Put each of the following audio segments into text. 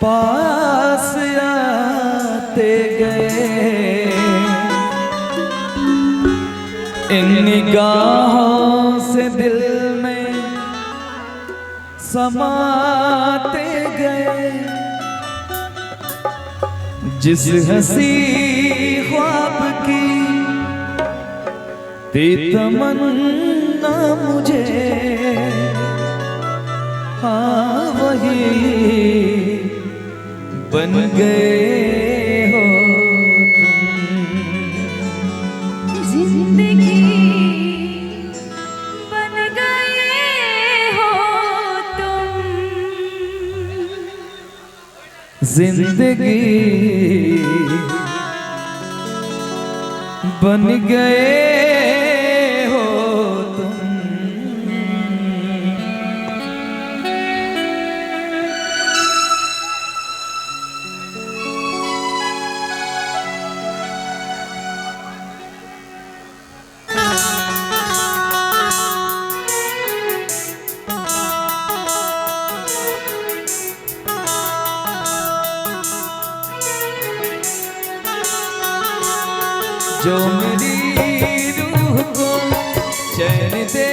पास आते गए, इन निगाहों से दिल में समाते गए। जिस हंसी ख्वाब की थी तमन्ना मुझे, हाँ वही बन गए हो तुम। जिंदगी बन गए हो तुम। जिंदगी बन गए हो तुम। जो मेरी रूह को चैन दे,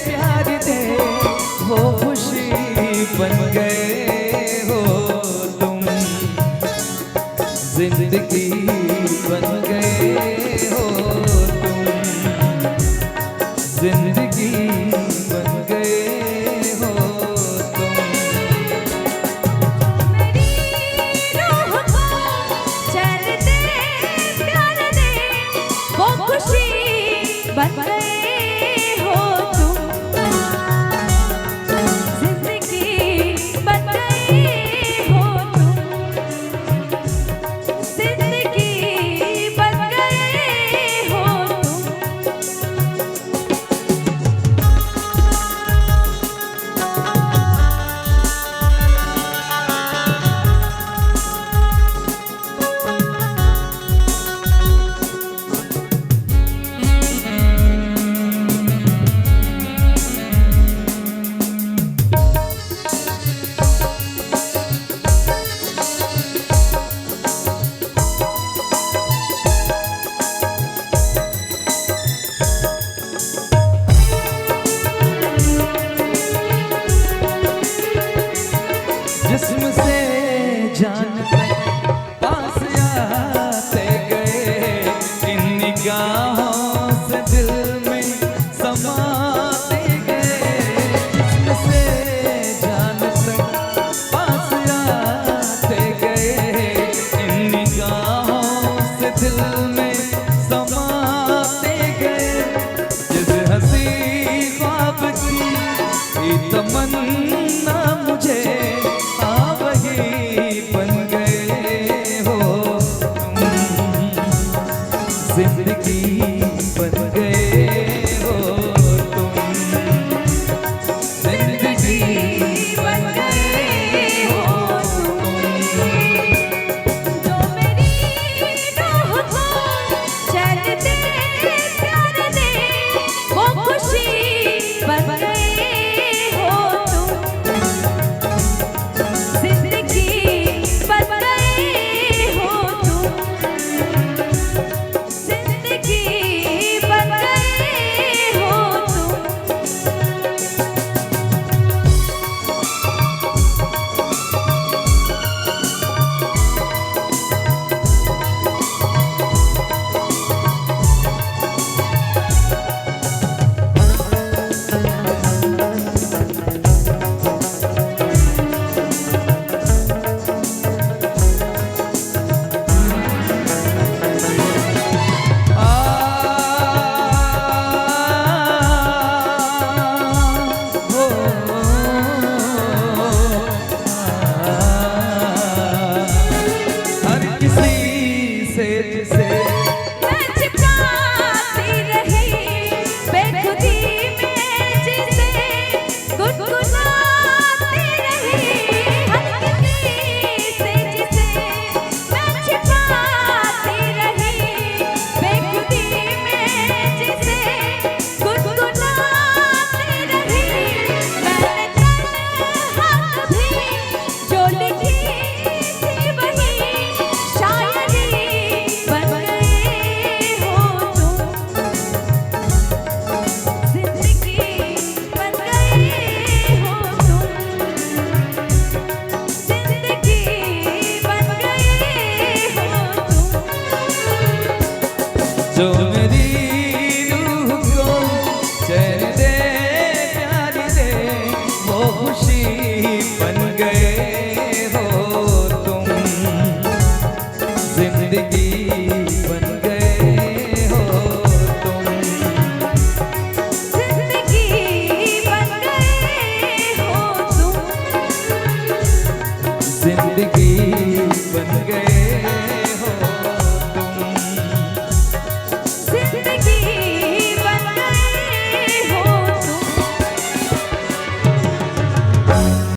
प्यार दे, वो खुशी बन गए हो तुम। जिंदगी बन गए हो तुम। जिंदगी बन गए हो तुम। मेरी रूह को चैन दे, प्यार दे, वो खुशी बन गए हो तुम। जिंदगी जिंदगी